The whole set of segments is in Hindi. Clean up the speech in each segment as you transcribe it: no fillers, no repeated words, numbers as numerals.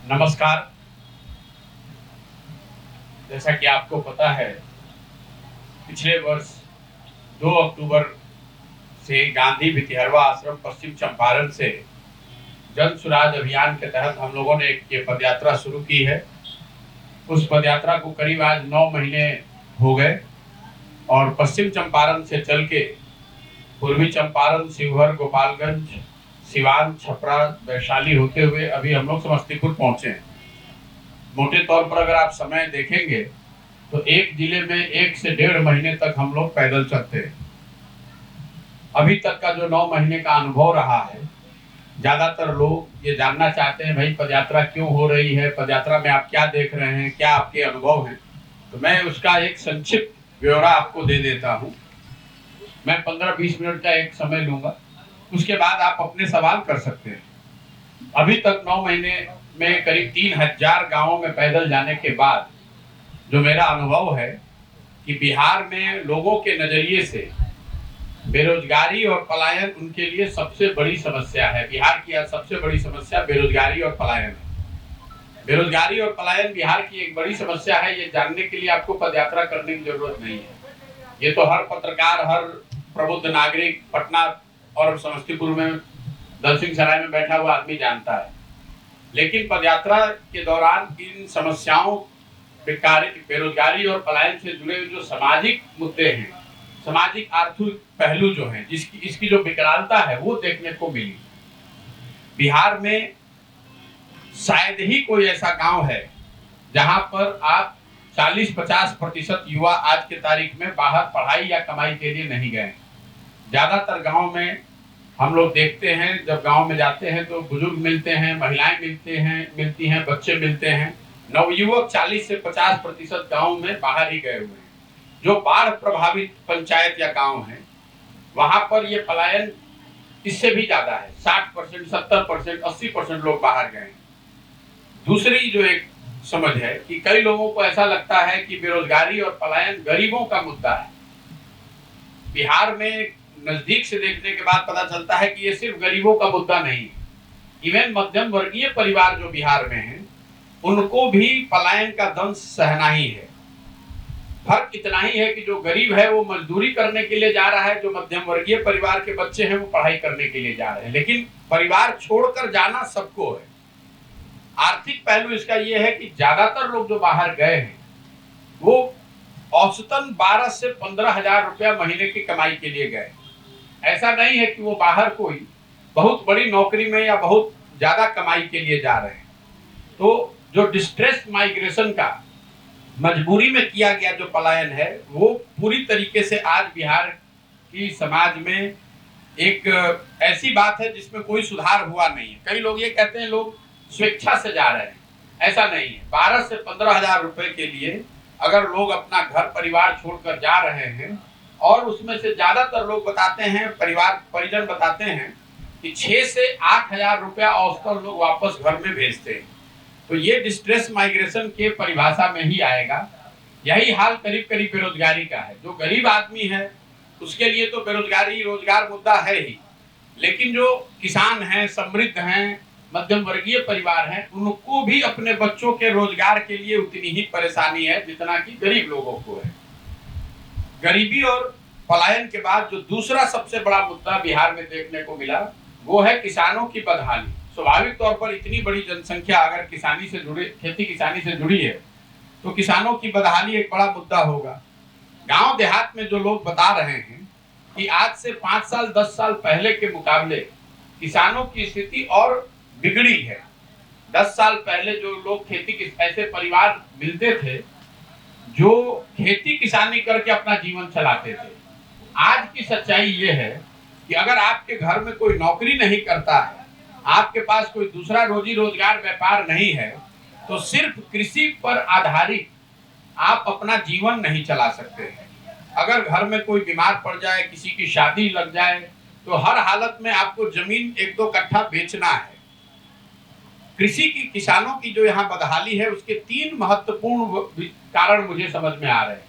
नमस्कार। जैसा कि आपको पता है, पिछले वर्ष 2 अक्टूबर से गांधी भितिहरवा आश्रम पश्चिम चंपारण से जन सुराज अभियान के तहत हम लोगों ने ये पदयात्रा शुरू की है। उस पदयात्रा को करीब आज 9 महीने हो गए और पश्चिम चंपारण से चल के पूर्वी चंपारण, शिवहर, गोपालगंज, सिवान, छपरा, वैशाली होते हुए अभी हम लोग समस्तीपुर पहुंचे हैं। मोटे तौर पर अगर आप समय देखेंगे तो एक जिले में 1 से 1.5 महीने तक हम लोग पैदल चलते हैं। अभी तक का जो 9 महीने का अनुभव रहा है, ज्यादातर लोग ये जानना चाहते हैं, भाई पदयात्रा क्यों हो रही है, पदयात्रा में आप क्या देख रहे हैं, क्या आपके अनुभव हैं। तो मैं उसका एक संक्षिप्त ब्यौरा आपको दे देता हूँ। मैं 15-20 मिनट का एक समय लूंगा, उसके बाद आप अपने सवाल कर सकते हैं। अभी तक 9 महीने में करीब 3000 गांवों में पैदल जाने के बाद जो मेरा अनुभव है कि बिहार में लोगों के नजरिए से बेरोजगारी और पलायन उनके लिए सबसे बड़ी समस्या है। बिहार की सबसे बड़ी समस्या बेरोजगारी और पलायन है। बेरोजगारी और पलायन बिहार की एक बड़ी समस्या है। ये जानने के लिए आपको पदयात्रा करने की जरूरत नहीं है। ये तो हर पत्रकार, हर प्रबुद्ध नागरिक पटना और समस्तीपुर में, दलसिंह सराय में बैठा हुआ आदमी जानता है। लेकिन पदयात्रा के दौरान इन समस्याओं, बेरोजगारी और पलायन से जुड़े जो सामाजिक मुद्दे हैं, सामाजिक आर्थिक पहलू जो हैं, इसकी जो विकरालता है वो देखने को मिली। बिहार में शायद ही कोई ऐसा गांव है जहां पर आप 40-50% युवा आज के तारीख में बाहर पढ़ाई या कमाई के लिए नहीं गए। ज्यादातर गांव में हम लोग देखते हैं, जब गांव में जाते हैं तो बुजुर्ग मिलते हैं, महिलाएं मिलती हैं, बच्चे मिलते हैं। नवयुवक 40 से 50% गांव में बाहर ही गए हुए हैं। जो बाढ़ प्रभावित पंचायत या गांव है, वहां पर ये पलायन इससे भी ज्यादा है। 60%, 70%, 80% लोग बाहर गए। दूसरी जो एक समझ है कि कई लोगों को ऐसा लगता है कि बेरोजगारी और पलायन गरीबों का मुद्दा है। बिहार में नजदीक से देखने के बाद पता चलता है कि ये सिर्फ गरीबों का मुद्दा नहीं है। इवन मध्यम वर्गीय परिवार जो बिहार में हैं, उनको भी पलायन का दंश सहना ही है। फर्क इतना ही है कि जो गरीब है वो मजदूरी करने के लिए जा रहा है, जो मध्यम वर्गीय परिवार के बच्चे हैं वो पढ़ाई करने के लिए जा रहे हैं। लेकिन परिवार छोड़कर जाना सबको है। आर्थिक पहलू इसका ये है कि ज्यादातर लोग जो बाहर गए हैं वो औसतन 12 से 15 हजार रुपया महीने की कमाई के लिए गए। ऐसा नहीं है कि वो बाहर कोई बहुत बड़ी नौकरी में या बहुत ज्यादा कमाई के लिए जा रहे हैं। तो जो डिस्ट्रेस माइग्रेशन का मजबूरी में किया गया जो पलायन है, वो पूरी तरीके से आज बिहार की समाज में एक ऐसी बात है जिसमें कोई सुधार हुआ नहीं है। कई लोग ये कहते हैं लोग स्वेच्छा से जा रहे हैं, ऐसा नहीं है। 12 से 15 हजार रुपए के लिए अगर लोग अपना घर परिवार छोड़कर जा रहे हैं, और उसमें से ज्यादातर लोग बताते हैं, परिवार परिजन बताते हैं कि 6 से 8 हजार रुपया औसतन लोग वापस घर में भेजते हैं। तो ये डिस्ट्रेस माइग्रेशन के परिभाषा में ही आएगा। यही हाल करीब करीब बेरोजगारी का है। जो गरीब आदमी है उसके लिए तो बेरोजगारी रोजगार मुद्दा है ही, लेकिन जो किसान हैं, समृद्ध हैं, मध्यम वर्गीय परिवार हैं, उनको भी अपने बच्चों के रोजगार के लिए उतनी ही परेशानी है जितना कि गरीब लोगों को है। गरीबी और पलायन के बाद जो दूसरा सबसे बड़ा मुद्दा बिहार में देखने को मिला वो है किसानों की बदहाली। स्वाभाविक तौर पर इतनी बड़ी जनसंख्या अगर किसानी से जुड़ी, खेती किसानी से जुड़ी है, तो किसानों की बदहाली एक बड़ा मुद्दा होगा। गांव देहात में जो लोग बता रहे हैं कि आज से 5 साल 10 साल पहले के मुकाबले किसानों की स्थिति और बिगड़ी है। 10 साल पहले जो लोग ऐसे परिवार मिलते थे जो खेती किसानी करके अपना जीवन चलाते थे। आज की सच्चाई ये है कि अगर आपके घर में कोई नौकरी नहीं करता है, आपके पास कोई दूसरा रोजी रोजगार व्यापार नहीं है, तो सिर्फ कृषि पर आधारित आप अपना जीवन नहीं चला सकते हैं। अगर घर में कोई बीमार पड़ जाए, किसी की शादी लग जाए, तो हर हालत में आपको जमीन 1-2 कट्ठा बेचना है। कृषि की, किसानों की जो यहाँ बदहाली है, उसके 3 महत्वपूर्ण कारण मुझे समझ में आ रहे हैं।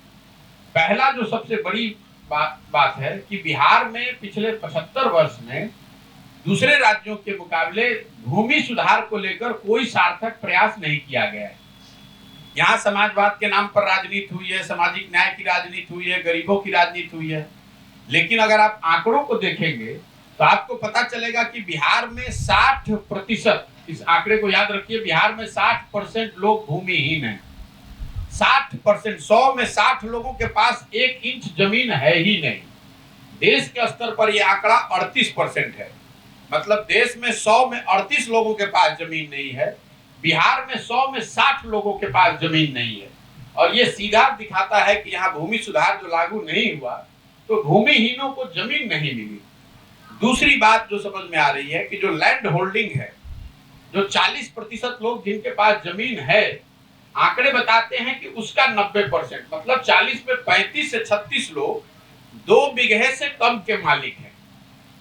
पहला जो सबसे बड़ी बात है कि बिहार में पिछले 75 वर्ष में दूसरे राज्यों के मुकाबले भूमि सुधार को लेकर कोई सार्थक प्रयास नहीं किया गया है। यहाँ समाजवाद के नाम पर राजनीति हुई है, सामाजिक न्याय की राजनीति हुई है, गरीबों की राजनीति हुई है। लेकिन अगर आप आंकड़ों को देखेंगे तो आपको पता चलेगा कि बिहार में 60%, इस आंकड़े को याद रखिए, बिहार में 60% लोग भूमिहीन हैं। 60%, 100 में 60 लोगों के पास 1 इंच जमीन है ही नहीं। देश के स्तर पर यह आंकड़ा 38% है। मतलब देश में 100 में 38 लोगों के पास जमीन नहीं है, बिहार में 100 में 60 लोगों के पास जमीन नहीं है। और ये सीधा दिखाता है कि यहाँ भूमि सुधार जो लागू नहीं हुआ तो भूमिहीनों को जमीन नहीं मिली। दूसरी बात जो समझ में आ रही है कि जो लैंड होल्डिंग है, जो 40% लोग जिनके पास जमीन है, आंकड़े बताते हैं कि उसका 90%, मतलब 40 में 35 से 36 लोग 2 बीघे से कम के मालिक हैं।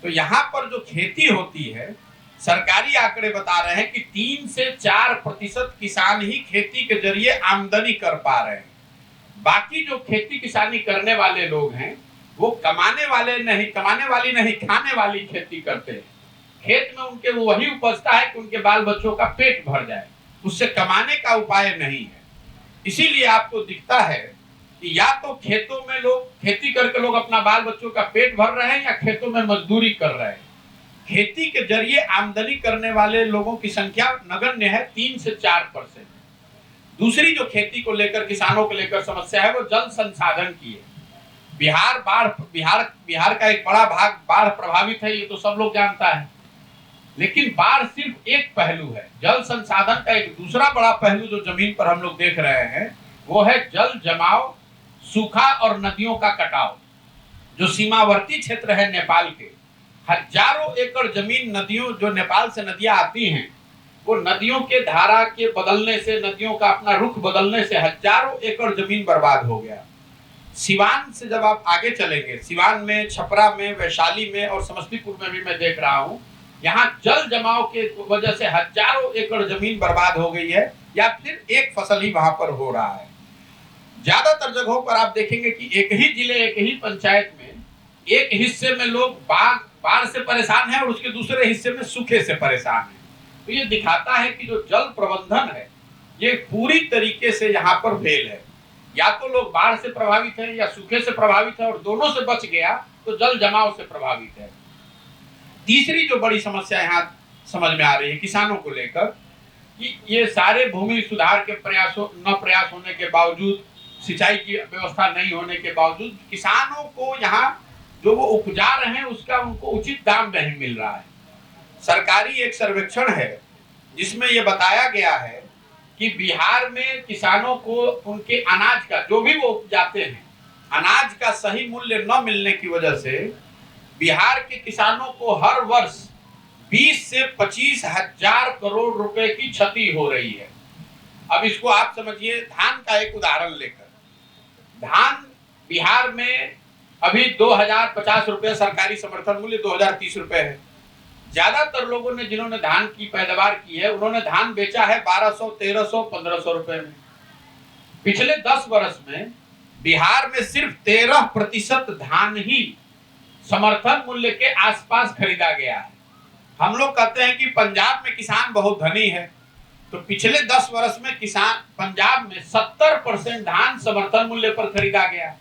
तो यहाँ पर जो खेती होती है, सरकारी आंकड़े बता रहे हैं कि 3 से 4% किसान ही खेती के जरिए आमदनी कर पा रहे हैं। बाकी जो खेती किसानी करने वाले लोग हैं वो कमाने वाली नहीं, खाने वाली खेती करते हैं। खेत में उनके वही उपजता है कि उनके बाल बच्चों का पेट भर जाए, उससे कमाने का उपाय नहीं है। इसीलिए आपको दिखता है कि या तो खेतों में लोग खेती करके लोग अपना बाल बच्चों का पेट भर रहे हैं या खेतों में मजदूरी कर रहे हैं। खेती के जरिए आमदनी करने वाले लोगों की संख्या नगण्य है, 3 से 4%। दूसरी जो खेती को लेकर, किसानों को लेकर समस्या है वो जल संसाधन की है। बिहार का एक बड़ा भाग बाढ़ प्रभावित है, ये तो सब लोग जानता है। लेकिन बाढ़ सिर्फ एक पहलू है, जल संसाधन का एक दूसरा बड़ा पहलू जो जमीन पर हम लोग देख रहे हैं वो है जल जमाव, सूखा और नदियों का कटाव। जो सीमावर्ती क्षेत्र है नेपाल के, हजारों एकड़ जमीन नदियों, जो नेपाल से नदियां आती हैं, वो नदियों के धारा के बदलने से, नदियों का अपना रुख बदलने से हजारों एकड़ जमीन बर्बाद हो गया। सिवान से जब आप आगे चलेंगे, सिवान में, छपरा में, वैशाली में और समस्तीपुर में भी मैं देख रहा हूँ, यहाँ जल जमाव के वजह से हजारों एकड़ जमीन बर्बाद हो गई है, या फिर एक फसल ही वहां पर हो रहा है। ज्यादातर जगहों पर आप देखेंगे कि एक ही जिले, एक ही पंचायत में एक हिस्से में लोग बाढ़ से परेशान है और उसके दूसरे हिस्से में सूखे से परेशान है। तो ये दिखाता है कि जो जल प्रबंधन है ये पूरी तरीके से यहाँ पर फेल है। या तो लोग बाढ़ से प्रभावित है या सूखे से प्रभावित है, और दोनों से बच गया तो जल जमाव से प्रभावित है। तीसरी जो बड़ी समस्या यहाँ समझ में आ रही है किसानों को लेकर, कि ये सारे भूमि सुधार के प्रयास होने के बावजूद, सिंचाई की व्यवस्था नहीं होने के बावजूद, किसानों को यहाँ जो वो उपजा रहे हैं उसका उनको उचित दाम नहीं मिल रहा है। सरकारी एक सर्वेक्षण है जिसमें ये बताया गया है कि बिहार में किसानों को उनके अनाज का, जो भी वो उपजाते हैं, अनाज का सही मूल्य न मिलने की वजह से बिहार के किसानों को हर वर्ष 20 से 25 हजार करोड़ रुपए की क्षति हो रही है। अब इसको आप समझिए, धान का एक उदाहरण लेकर, धान बिहार में अभी 2050 रुपए सरकारी समर्थन मूल्य, 2030 रुपए है। ज्यादातर लोगों ने, जिन्होंने धान की पैदावार की है, उन्होंने धान बेचा है 1200, 1300, 1500 रुपए में। पिछले 10 वर्ष में बिहार में सिर्फ 13% धान ही समर्थन मूल्य के आसपास खरीदा गया है। हम लोग कहते हैं कि पंजाब में किसान बहुत धनी है, तो पिछले 10 वर्ष में पंजाब में 70% धान समर्थन मूल्य पर खरीदा गया।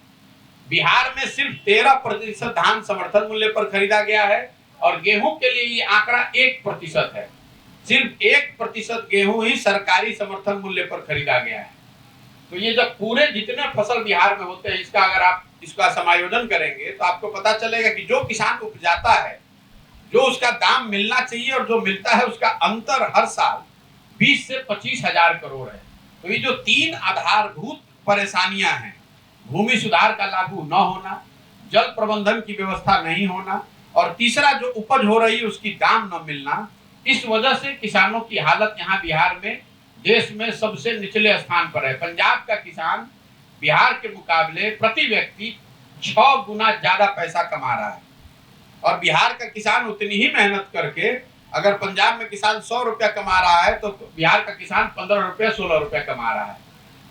बिहार में सिर्फ 13% धान समर्थन मूल्य पर खरीदा गया है, और गेहूं के लिए ये आंकड़ा 1% है। सिर्फ 1% गेहूं ही सरकारी समर्थन मूल्य पर खरीदा गया है। तो ये जब पूरे जितने फसल बिहार में होते हैं, इसका अगर आप इसका समायोजन करेंगे तो आपको पता चलेगा कि जो किसान उपजाता है, जो उसका दाम मिलना चाहिए और जो मिलता है, उसका अंतर हर साल 20 से 25 हजार करोड़ है। तो ये जो 3 आधारभूत परेशानियां हैं, भूमि सुधार का लागू न होना, जल प्रबंधन की व्यवस्था नहीं होना, और तीसरा जो उपज हो रही है उसकी दाम न मिलना, इस वजह से किसानों की हालत यहाँ बिहार में देश में सबसे निचले स्थान पर है। पंजाब का किसान बिहार के मुकाबले प्रति व्यक्ति 6 गुना ज्यादा पैसा कमा रहा है, और बिहार का किसान उतनी ही मेहनत करके, अगर पंजाब में किसान 100 रुपया कमा रहा है तो बिहार का किसान 15 रुपया, 16 रुपया कमा रहा है।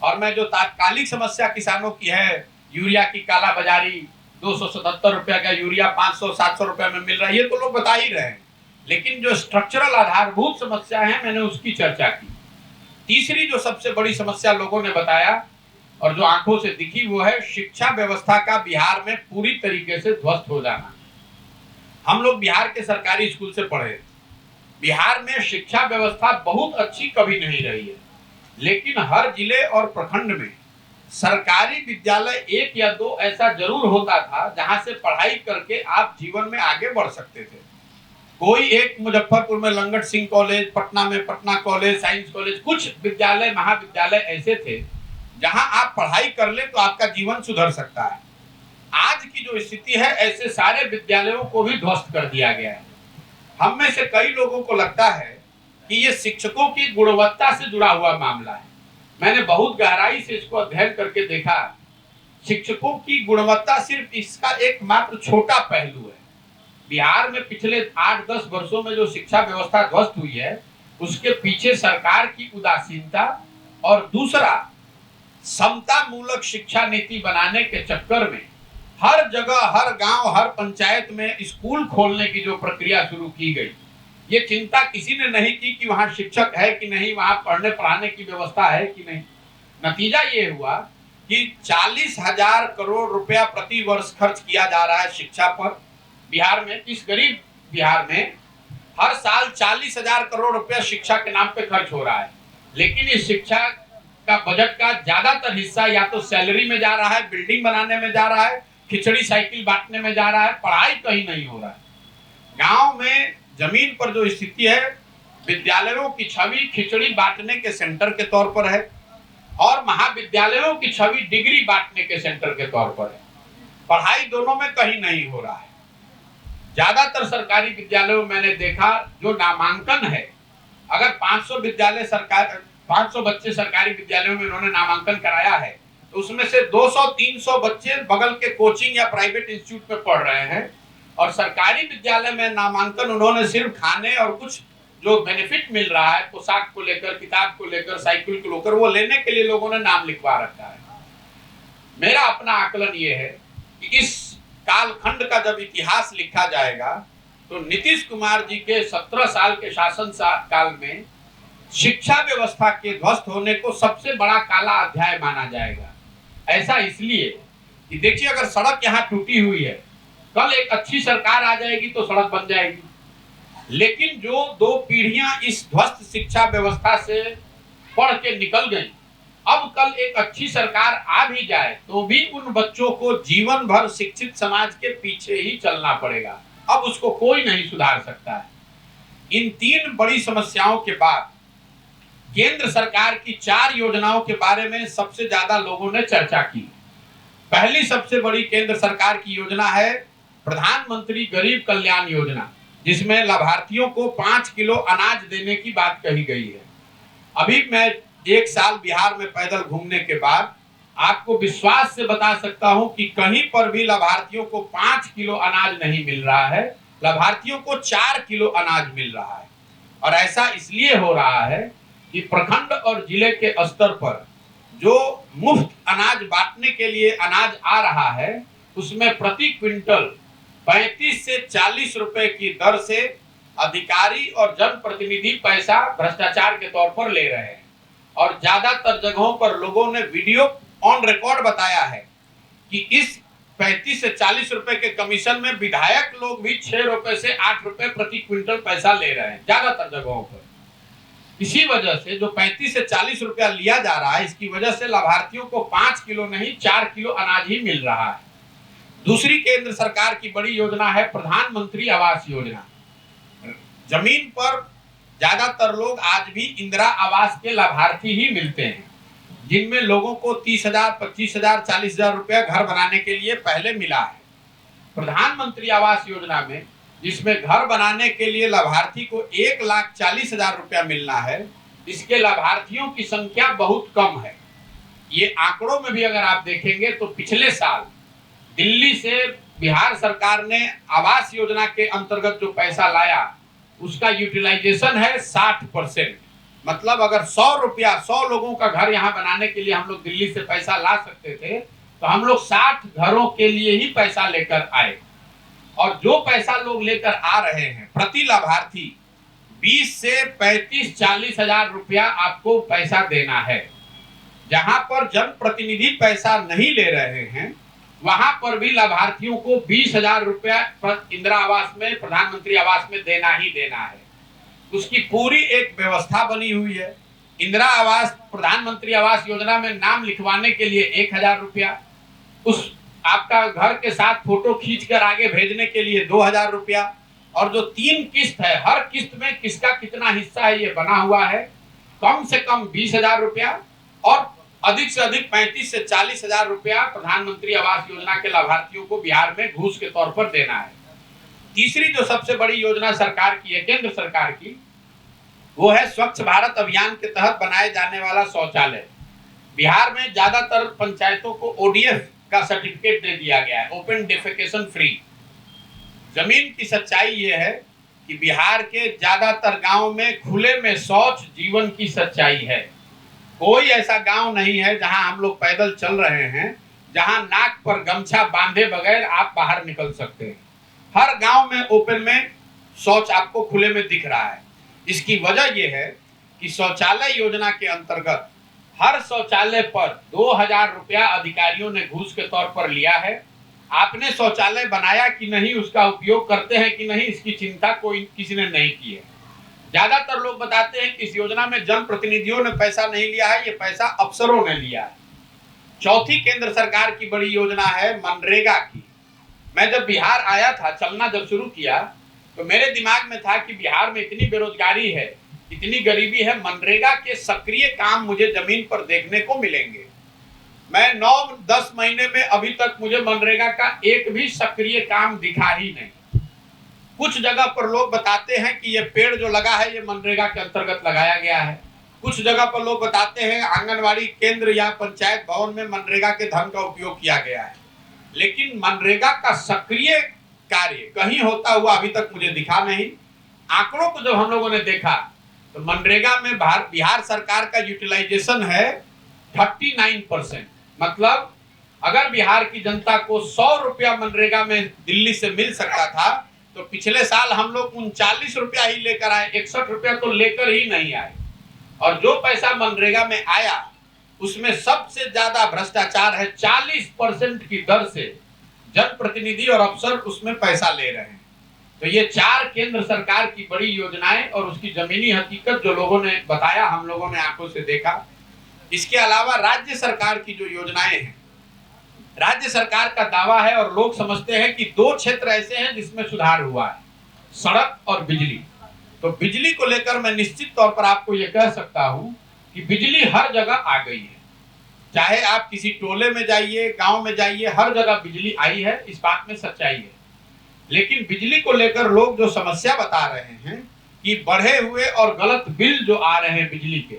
और मैं जो तात्कालिक समस्या किसानों की है, यूरिया की काला बाजारी, 277 रुपया का यूरिया 500-700 रुपया में मिल रहा है, ये तो लोग बता ही रहे हैं। लेकिन जो स्ट्रक्चरल आधारभूत समस्या है मैंने उसकी चर्चा की। तीसरी जो सबसे बड़ी समस्या लोगों ने बताया और जो आंखों से दिखी वो है शिक्षा व्यवस्था का बिहार में पूरी तरीके से ध्वस्त हो जाना। हम लोग बिहार के सरकारी स्कूल से पढ़े, बिहार में शिक्षा व्यवस्था बहुत अच्छी कभी नहीं रही है, लेकिन हर जिले और प्रखंड में सरकारी विद्यालय एक या दो ऐसा जरूर होता था जहां से पढ़ाई करके आप जीवन में आगे बढ़ सकते थे। कोई एक मुजफ्फरपुर में लंगट सिंह कॉलेज, पटना में पटना कॉलेज, साइंस कॉलेज, कुछ विद्यालय महाविद्यालय ऐसे थे जहां आप पढ़ाई कर ले तो आपका जीवन सुधर सकता है। आज की जो स्थिति है ऐसे सारे विद्यालयों को भी ध्वस्त कर दिया गया है। हम में से कई लोगों को लगता है कि ये शिक्षकों की गुणवत्ता से जुड़ा हुआ मामला है। मैंने बहुत गहराई से इसको अध्ययन करके देखा। शिक्षकों की गुणवत्ता सिर्फ इसका एकमात्र छोटा पहलू है। बिहार में पिछले 8-10 वर्षों में जो शिक्षा व्यवस्था ध्वस्त हुई है उसके पीछे सरकार की उदासीनता और दूसरा समता मूलक शिक्षा नीति बनाने के चक्कर में हर जगह, हर गांव, हर पंचायत में स्कूल खोलने की जो प्रक्रिया शुरू की गई, ये चिंता किसी ने नहीं की कि वहां शिक्षक है कि नहीं, वहां पढ़ने पढ़ाने की व्यवस्था है कि नहीं। नतीजा ये हुआ कि 40,000 करोड़ रुपया प्रति वर्ष खर्च किया जा रहा है शिक्षा पर। बिहार में, इस गरीब बिहार में हर साल 40,000 करोड़ रुपया शिक्षा के नाम पे खर्च हो रहा है, लेकिन इस शिक्षा का बजट का ज्यादातर हिस्सा या तो सैलरी में जा रहा है, बिल्डिंग बनाने में जा रहा है, खिचड़ी साइकिल बांटने में जा रहा है, पढ़ाई कहीं नहीं हो रहा है। गांव में जमीन पर जो स्थिति है, विद्यालयों की छवि खिचड़ी बांटने के सेंटर के तौर पर है और महाविद्यालयों की छवि डिग्री बांटने के सेंटर के तौर पर है। पढ़ाई दोनों में कहीं नहीं हो रहा है। ज्यादातर सरकारी विद्यालयों में मैंने देखा जो नामांकन है, अगर 500 बच्चे सरकारी विद्यालयों में उन्होंने नामांकन कराया है तो उसमें से 200-300 बच्चे बगल के कोचिंग या प्राइवेट इंस्टीट्यूट में पढ़ रहे हैं और सरकारी विद्यालय में नामांकन उन्होंने सिर्फ खाने और कुछ जो बेनिफिट मिल रहा है, पोशाक को लेकर, किताब को लेकर, साइकिल को लेकर, वो लेने के लिए लोगों ने नाम लिखवा रखा है। मेरा अपना आकलन ये है कि इस कालखंड का जब इतिहास लिखा जाएगा तो नीतीश कुमार जी के 17 साल के शासन काल में शिक्षा व्यवस्था के ध्वस्त होने को सबसे बड़ा काला अध्याय माना जाएगा। ऐसा इसलिए कि देखिए, अगर सड़क यहाँ टूटी हुई है, कल एक अच्छी सरकार आ जाएगी तो सड़क बन जाएगी, लेकिन जो 2 पीढ़ियां इस ध्वस्त शिक्षा व्यवस्था से पढ़ के निकल गई, अब कल एक अच्छी सरकार आ भी जाए तो भी उन बच्चों को जीवन भर शिक्षित समाज के पीछे ही चलना पड़ेगा। अब उसको कोई नहीं सुधार सकता है। इन 3 बड़ी समस्याओं के बाद केंद्र सरकार की 4 योजनाओं के बारे में सबसे ज्यादा लोगों ने चर्चा की। पहली सबसे बड़ी केंद्र सरकार की योजना है प्रधानमंत्री गरीब कल्याण योजना, जिसमें लाभार्थियों को 5 किलो अनाज देने की बात कही गई है। अभी मैं 1 साल बिहार में पैदल घूमने के बाद आपको विश्वास से बता सकता हूं कि कहीं पर भी लाभार्थियों को 5 किलो अनाज नहीं मिल रहा है, लाभार्थियों को 4 किलो अनाज मिल रहा है। और ऐसा इसलिए हो रहा है कि प्रखंड और जिले के स्तर पर जो मुफ्त अनाज बांटने के लिए अनाज आ रहा है उसमें प्रति क्विंटल 35 से 40 रुपए की दर से अधिकारी और जनप्रतिनिधि पैसा भ्रष्टाचार के तौर पर ले रहे हैं। और ज्यादातर जगहों पर लोगों ने वीडियो ऑन रिकॉर्ड बताया है कि इस 35 से 40 रुपए के कमीशन में विधायक लोग भी 6 रुपए से 8 रुपए प्रति क्विंटल पैसा ले रहे हैं ज्यादातर जगहों पर। इसी वजह से जो 35 से 40 रुपया लिया जा रहा है, इसकी वजह से लाभार्थियों को 5 किलो नहीं 4 किलो अनाज ही मिल रहा है। दूसरी केंद्र सरकार की बड़ी योजना है प्रधानमंत्री आवास योजना। जमीन पर ज्यादातर लोग आज भी इंदिरा आवास के लाभार्थी ही मिलते हैं, जिनमें लोगों को 30,000, 25,000, 40,000 रुपया घर बनाने के लिए पहले मिला है। प्रधानमंत्री आवास योजना में जिसमें घर बनाने के लिए लाभार्थी को 1,40,000 रुपया मिलना है, इसके लाभार्थियों की संख्या बहुत कम है। ये आंकड़ों में भी अगर आप देखेंगे तो पिछले साल दिल्ली से बिहार सरकार ने आवास योजना के अंतर्गत जो पैसा लाया उसका यूटिलाइजेशन है 60%। मतलब अगर 100 रुपया 100 लोगों का घर यहाँ बनाने के लिए हम लोग दिल्ली से पैसा ला सकते थे तो हम लोग 60 घरों के लिए ही पैसा लेकर आए। और जो पैसा लोग लेकर आ रहे हैं प्रति लाभार्थी 20 से 35-40 हजार रुपया आपको पैसा देना है। जहां पर जनप्रतिनिधि पैसा नहीं ले रहे हैं वहां पर भी लाभार्थियों को 20,000 रुपया इंदिरा आवास में, प्रधानमंत्री आवास में देना ही देना है। उसकी पूरी एक व्यवस्था बनी हुई है। इंदिरा आवास, प्रधानमंत्री आवास योजना में नाम लिखवाने के लिए 1,000 रुपया, उस आपका घर के साथ फोटो खींचकर आगे भेजने के लिए 2,000 रुपया, और जो 3 किस्त है, हर किस्त में किसका कितना हिस्सा है ये बना हुआ है। कम से कम 20,000 रुपया और अधिक से अधिक 35 से 40 हजार रुपया प्रधानमंत्री आवास योजना के लाभार्थियों को बिहार में घूस के तौर पर देना है। तीसरी जो सबसे बड़ी योजना सरकार की है, केंद्र सरकार की, वो है स्वच्छ भारत अभियान के तहत बनाए जाने वाला शौचालय। बिहार में ज्यादातर पंचायतों को ओडीएफ का सर्टिफिकेट दे दिया गया है, ओपन डेफेकेशन फ्री। जमीन की सच्चाई ये है कि बिहार के ज्यादातर गांव में खुले में शौच जीवन की सच्चाई है। कोई ऐसा गांव नहीं है जहां हम लोग पैदल चल रहे हैं जहां नाक पर गमछा बांधे बगैर आप बाहर निकल सकते हैं। हर गांव में ओपन में शौच आपको खुले में दिख रहा है। इसकी वजह यह है कि शौचालय योजना के अंतर्गत हर शौचालय पर 2,000 रुपया अधिकारियों ने घूस के तौर पर लिया है। आपने शौचालय बनाया कि नहीं, उसका उपयोग करते हैं कि नहीं, इसकी चिंता कोई किसी ने नहीं की है। ज्यादातर लोग बताते हैं कि इस योजना में जनप्रतिनिधियों ने पैसा नहीं लिया है, ये पैसा अफसरों ने लिया है। चौथी केंद्र सरकार की बड़ी योजना है मनरेगा की। मैं जब बिहार आया था, चलना जब शुरू किया, तो मेरे दिमाग में था कि बिहार में इतनी बेरोजगारी है, इतनी गरीबी है, मनरेगा के सक्रिय काम मुझे जमीन पर देखने को मिलेंगे। मैं 9-10 महीने में अभी तक मुझे मनरेगा का एक भी सक्रिय काम दिखा ही नहीं। कुछ जगह पर लोग बताते हैं कि ये पेड़ जो लगा है ये मनरेगा के अंतर्गत लगाया गया है। कुछ जगह पर लोग बताते हैं आंगनवाड़ी केंद्र या पंचायत भवन में मनरेगा के धन का उपयोग किया गया है, लेकिन मनरेगा का सक्रिय कार्य कहीं होता हुआ अभी तक मुझे दिखा नहीं। आंकड़ों को जब हम लोगों ने देखा तो मनरेगा में बिहार सरकार का यूटिलाइजेशन है 39%। मतलब अगर बिहार की जनता को 100 रुपया मनरेगा में दिल्ली से मिल सकता था तो पिछले साल हम लोग 39 रुपया ही लेकर आए, 61 रुपया तो लेकर ही नहीं आए। और जो पैसा मनरेगा में आया उसमें सबसे ज्यादा भ्रष्टाचार है। 40% की दर से जनप्रतिनिधि और अफसर उसमें पैसा ले रहे हैं। तो ये 4 केंद्र सरकार की बड़ी योजनाएं और उसकी जमीनी हकीकत जो लोगों ने बताया, हम लोगों ने आंखों से देखा। इसके अलावा राज्य सरकार की जो योजनाएं हैं, राज्य सरकार का दावा है और लोग समझते हैं कि 2 क्षेत्र ऐसे हैं जिसमें सुधार हुआ है, सड़क और बिजली। तो बिजली को लेकर मैं निश्चित तौर पर आपको यह कह सकता हूं कि बिजली हर जगह आ गई है। चाहे आप किसी टोले में जाइए, गांव में जाइए, हर जगह बिजली आई है, इस बात में सच्चाई है। लेकिन बिजली को लेकर लोग जो समस्या बता रहे हैं कि बढ़े हुए और गलत बिल जो आ रहे हैं बिजली के,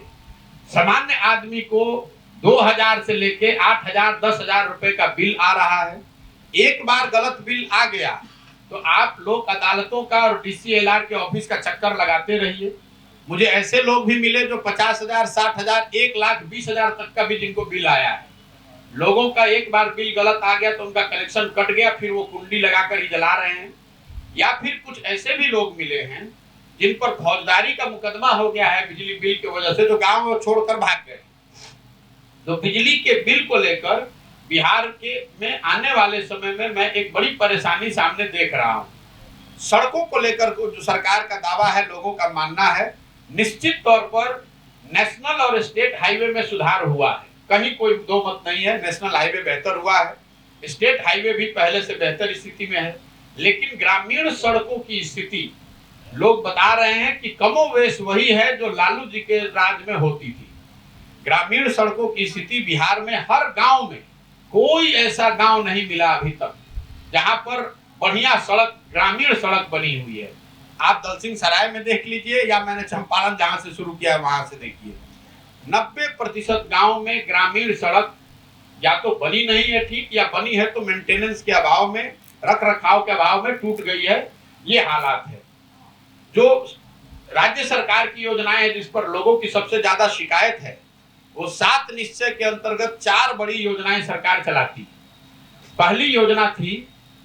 सामान्य आदमी को 2,000 से लेके 8,000, 10,000 रुपए का बिल आ रहा है। एक बार गलत बिल आ गया तो आप लोग अदालतों का और डीसीएलआर के ऑफिस का चक्कर लगाते रहिए। मुझे ऐसे लोग भी मिले जो 50,000, 60,000, 1,20,000 तक का भी जिनको बिल आया है। लोगों का एक बार बिल गलत आ गया तो उनका कनेक्शन कट गया, फिर वो कुंडी लगाकर ही जला रहे हैं। या फिर कुछ ऐसे भी लोग मिले हैं जिन पर फौजदारी का मुकदमा हो गया है बिजली बिल की वजह से, जो गांव में छोड़कर भाग गए। तो बिजली के बिल को लेकर बिहार के में आने वाले समय में मैं एक बड़ी परेशानी सामने देख रहा हूं। सड़कों को लेकर जो सरकार का दावा है, लोगों का मानना है निश्चित तौर पर नेशनल और स्टेट हाईवे में सुधार हुआ है, कहीं कोई दो मत नहीं है। नेशनल हाईवे बेहतर हुआ है, स्टेट हाईवे भी पहले से बेहतर स्थिति में है। लेकिन ग्रामीण सड़कों की स्थिति लोग बता रहे हैं कि कमोवेश वही है जो लालू जी के राज में होती थी। ग्रामीण सड़कों की स्थिति बिहार में हर गांव में, कोई ऐसा गांव नहीं मिला अभी तक जहां पर बढ़िया सड़क, ग्रामीण सड़क बनी हुई है। आप दलसिंह सराय में देख लीजिए या मैंने चंपारण जहां से शुरू किया है वहां से देखिए, 90% गांव में ग्रामीण सड़क या तो बनी नहीं है ठीक, या बनी है तो मेंटेनेंस के अभाव में, रख रखाव के अभाव में टूट गई है। ये हालात है। जो राज्य सरकार की योजनाएं हैं जिस पर लोगों की सबसे ज्यादा शिकायत है, वो 7 निश्चय के अंतर्गत 4 बड़ी योजनाएं सरकार चलाती है। पहली योजना थी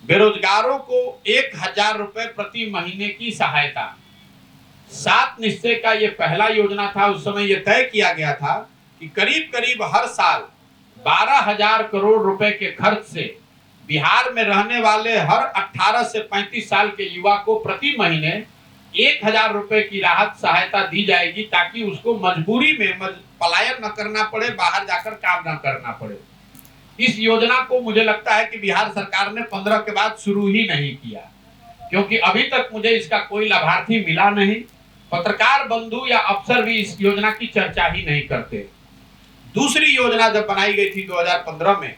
बेरोजगारों को 1,000 रुपए प्रति महीने की सहायता। 7 निश्चय का ये पहला योजना था। उस समय ये तय किया गया था कि करीब करीब हर साल 12,000 करोड़ रुपए के खर्च से बिहार में रहने वाले हर 18 से 35 साल के युवा को प्रति महीने 1,000 रुपए की राहत सहायता दी जाएगी, ताकि उसको मजबूरी में पलायन न करना पड़े, बाहर जाकर काम न करना पड़े। इस योजना को मुझे लगता है कि बिहार सरकार ने 15 के बाद शुरू ही नहीं किया, क्योंकि अभी तक मुझे इसका कोई लाभार्थी मिला नहीं। पत्रकार बंधु या अफसर भी इस योजना की चर्चा ही नहीं करते। दूसरी योजना जब बनाई गई थी 2015 में,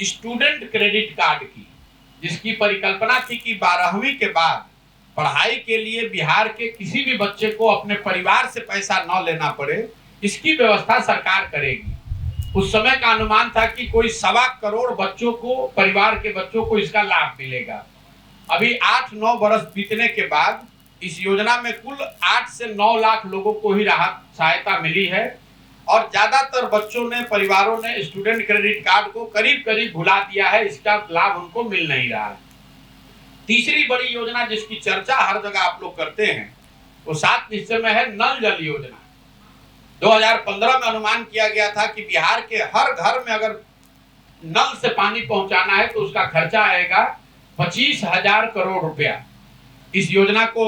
स्टूडेंट क्रेडिट कार्ड की, जिसकी परिकल्पना थी कि 12वीं के बाद पढ़ाई के लिए बिहार के किसी भी बच्चे को अपने परिवार से पैसा न लेना पड़े, इसकी व्यवस्था सरकार करेगी। उस समय का अनुमान था कि कोई 1.25 करोड़ बच्चों को, परिवार के बच्चों को इसका लाभ मिलेगा। अभी 8-9 बरस बीतने के बाद इस योजना में कुल 8 से 9 लाख लोगों को ही राहत सहायता मिली है, और ज्यादातर बच्चों ने, परिवारों ने स्टूडेंट क्रेडिट कार्ड को करीब करीब भुला दिया है। इसका लाभ उनको मिल नहीं रहा है। तीसरी बड़ी योजना जिसकी चर्चा हर जगह आप लोग करते हैं, वो 7 निश्चय में है नल जल योजना। 2015 में अनुमान किया गया था कि बिहार के हर घर में अगर नल से पानी पहुंचाना है तो उसका खर्चा आएगा 25,000 करोड़ रुपया। इस योजना को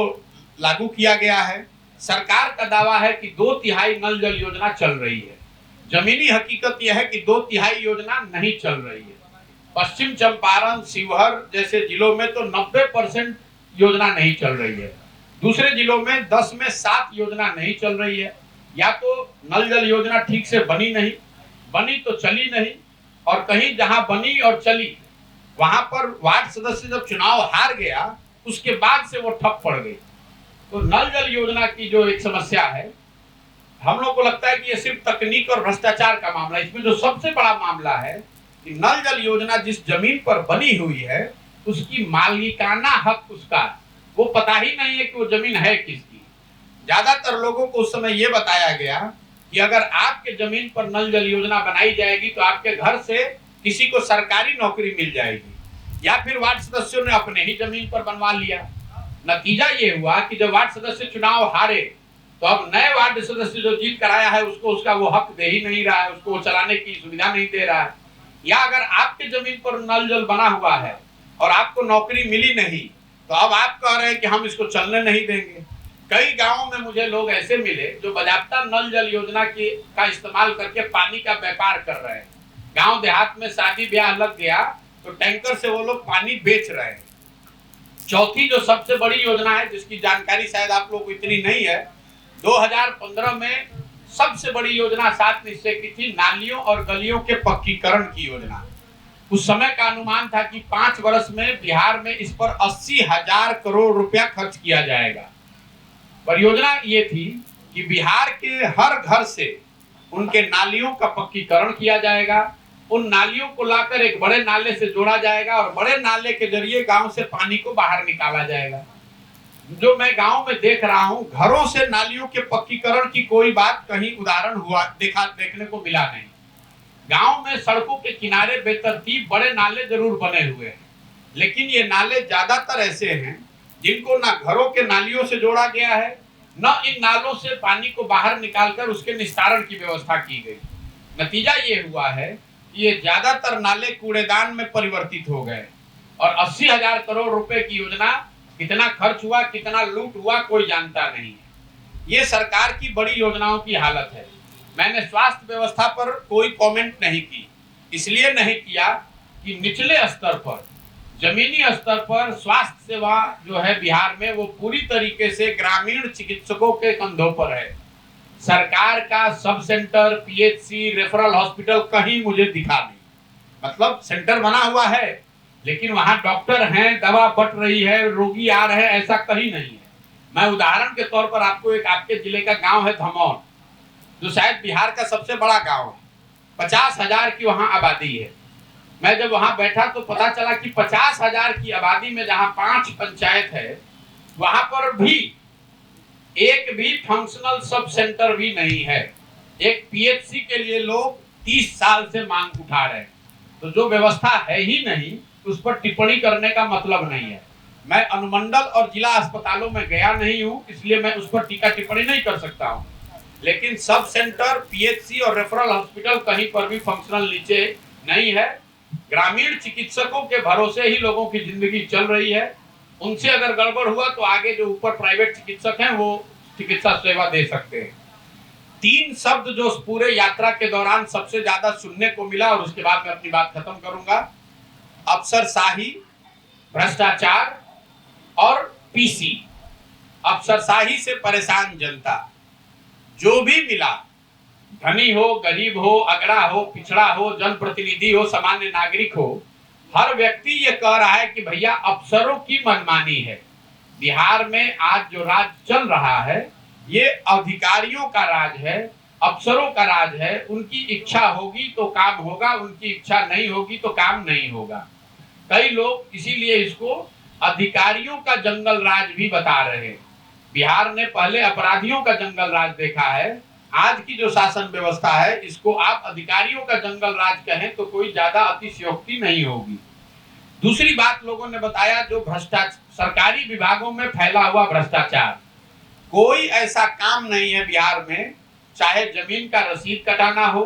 लागू किया गया है। सरकार का दावा है कि 2/3 नल जल योजना चल रही है। जमीनी हकीकत यह है कि 2/3 योजना नहीं चल रही है। पश्चिम चंपारण, शिवहर जैसे जिलों में तो 90% योजना नहीं चल रही है। दूसरे जिलों में 10 में 7 योजना नहीं चल रही है। या तो नल जल योजना ठीक से बनी नहीं, बनी तो चली नहीं, और कहीं जहां बनी और चली वहां पर वार्ड सदस्य जब चुनाव हार गया उसके बाद से वो ठप पड़ गई। तो नल जल योजना की जो एक समस्या है, हम लोग को लगता है कि ये सिर्फ तकनीक और भ्रष्टाचार का मामला है। इसमें जो सबसे बड़ा मामला है कि नल जल योजना जिस जमीन पर बनी हुई है उसकी मालिकाना हक उसका, वो पता ही नहीं है कि वो जमीन है किसकी। ज्यादातर लोगों को उस समय ये बताया गया कि अगर आपके जमीन पर नल जल योजना बनाई जाएगी तो आपके घर से किसी को सरकारी नौकरी मिल जाएगी, या फिर वार्ड सदस्यों ने अपने ही जमीन पर बनवा लिया। नतीजा ये हुआ कि जब वार्ड सदस्य चुनाव हारे तो अब नए वार्ड सदस्य जो जीत कराया है उसको उसका वो हक दे ही नहीं रहा है, उसको वो चलाने की सुविधा नहीं दे रहा है। या अगर आपके जमीन पर नल जल बना हुआ है और आपको नौकरी मिली नहीं तो अब आप कह रहे हैं कि हम इसको चलने नहीं देंगे। कई गांवों में मुझे लोग ऐसे मिले जो बाजाबता नल जल योजना का इस्तेमाल करके पानी का व्यापार कर रहे हैं। गांव देहात में शादी ब्याह लग गया तो टैंकर से वो लोग पानी बेच रहे हैं। चौथी जो सबसे बड़ी योजना है, जिसकी जानकारी शायद आप लोग को इतनी नहीं है, 2015 में सबसे बड़ी योजना 7 निश्चय की थी नालियों और गलियों के पक्कीकरण की योजना। उस समय का अनुमान था कि 5 वर्ष में बिहार में इस पर 80,000 करोड़ रुपया खर्च किया जाएगा। परियोजना ये थी कि बिहार के हर घर से उनके नालियों का पक्कीकरण किया जाएगा, उन नालियों को लाकर एक बड़े नाले से जोड़ा जाएगा और बड़े नाले के जरिए गांव से पानी को बाहर निकाला जाएगा। जो मैं गांव में देख रहा हूं, घरों से नालियों के पक्कीकरण की कोई बात कहीं उदाहरण हुआ देखने को मिला नहीं। गांव में सड़कों के किनारे बेतरतीब बड़े नाले जरूर बने हुए हैं, लेकिन ये नाले ज्यादातर ऐसे हैं जिनको ना घरों के नालियों से जोड़ा गया है, न इन नालों से पानी को बाहर निकालकर उसके निस्तारण की व्यवस्था की गई। नतीजा ये हुआ है कि ये ज्यादातर नाले कूड़ेदान में परिवर्तित हो गए और 80,000 करोड़ रुपए की योजना कितना खर्च हुआ, कितना लूट हुआ, कोई जानता नहीं है। ये सरकार की बड़ी योजनाओं की हालत है। मैंने स्वास्थ्य व्यवस्था पर कोई कमेंट नहीं की, इसलिए नहीं किया कि निचले स्तर पर, जमीनी स्तर पर स्वास्थ्य सेवा जो है बिहार में वो पूरी तरीके से ग्रामीण चिकित्सकों के कंधों पर है। सरकार का sub centre, PHC, referral hospital कहीं मुझे दिखा नहीं। मतलब सेंटर बना हुआ है लेकिन वहां डॉक्टर हैं, दवा बट रही है, रोगी आ रहे हैं, ऐसा कहीं नहीं है। मैं उदाहरण के तौर पर आपको एक आपके जिले का गांव है धमौन, जो शायद बिहार का सबसे बड़ा गांव है। 50,000 की वहां आबादी है। मैं जब वहां बैठा तो पता चला कि 50,000 की आबादी में जहां 5 पंचायत है, वहां पर भी एक भी फंक्शनल सब सेंटर भी नहीं है। एक पीएचसी के लिए लोग 30 साल से मांग उठा रहे हैं। तो जो व्यवस्था है ही नहीं, उस पर टिप्पणी करने का मतलब नहीं है। मैं अनुमंडल और जिला अस्पतालों में गया नहीं हूं, इसलिए मैं उस पर टीका टिप्पणी नहीं कर सकता हूं। लेकिन सब सेंटर, पीएचसी और रेफरल हॉस्पिटल कहीं पर भी फंक्शनल नीचे नहीं है। ग्रामीण चिकित्सकों के भरोसे ही लोगों की जिंदगी चल रही है। उनसे अगर गड़बड़ हुआ तो आगे जो ऊपर प्राइवेट चिकित्सक हैं वो चिकित्सा सेवा दे सकते हैं। 3 शब्द जो पूरे यात्रा के दौरान सबसे ज्यादा सुनने को मिला, और उसके बाद मैं अपनी बात खत्म करूंगा, अफसरशाही, भ्रष्टाचार और पीसी। अफसरशाही से परेशान जनता, जो भी मिला, धनी हो, गरीब हो, अगड़ा हो, पिछड़ा हो, जनप्रतिनिधि हो, सामान्य नागरिक हो, हर व्यक्ति ये कह रहा है कि भैया अफसरों की मनमानी है। बिहार में आज जो राज चल रहा है ये अधिकारियों का राज है, अफसरों का राज है। उनकी इच्छा होगी तो काम होगा, उनकी इच्छा नहीं होगी तो काम नहीं होगा। कई लोग इसीलिए इसको अधिकारियों का जंगल राज भी बता रहे हैं। बिहार ने पहले अपराधियों का जंगल राज देखा है, आज की जो शासन व्यवस्था है इसको आप अधिकारियों का जंगल राज कहें तो कोई ज्यादा अतिशयोक्ति नहीं होगी। दूसरी बात लोगों ने बताया, जो भ्रष्टाचार, सरकारी विभागों में फैला हुआ भ्रष्टाचार। कोई ऐसा काम नहीं है बिहार में, चाहे जमीन का रसीद कटाना हो,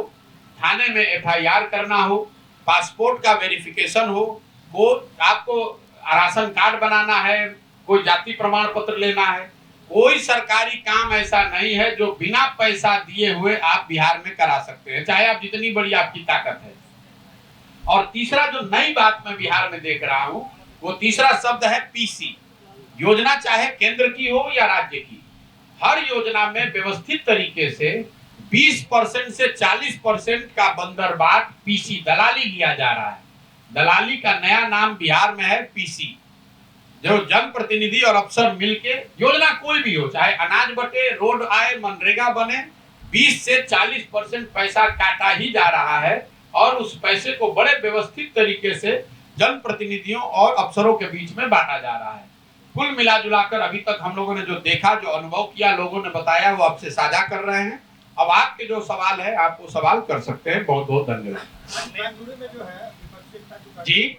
थाने में एफआईआर करना हो, पासपोर्ट का वेरिफिकेशन हो, वो आपको राशन कार्ड बनाना है, कोई जाति प्रमाण पत्र लेना है, कोई सरकारी काम ऐसा नहीं है जो बिना पैसा दिए हुए आप बिहार में करा सकते हैं, चाहे आप जितनी बड़ी आपकी ताकत है। और तीसरा जो नई बात मैं बिहार में देख रहा हूं, वो तीसरा शब्द है पीसी। योजना चाहे केंद्र की हो या राज्य की, हर योजना में व्यवस्थित तरीके से 20% से 40% का बंदरबाट पीसी, दलाली लिया जा रहा है। दलाली का नया नाम बिहार में है पीसी। जो जनप्रतिनिधि और अफसर मिलके, योजना कोई भी हो, चाहे अनाज बटे, रोड आए, मनरेगा बने, 20 से 40% पैसा काटा ही जा रहा है और उस पैसे को बड़े व्यवस्थित तरीके से जनप्रतिनिधियों और अफसरों के बीच में बांटा जा रहा है। कुल मिला जुलाकर अभी तक हम लोगों ने जो देखा, जो अनुभव किया, लोगों ने बताया, वो आपसे साझा कर रहे हैं। अब आपके जो सवाल है आप वो सवाल कर सकते हैं। बहुत बहुत धन्यवाद। जी,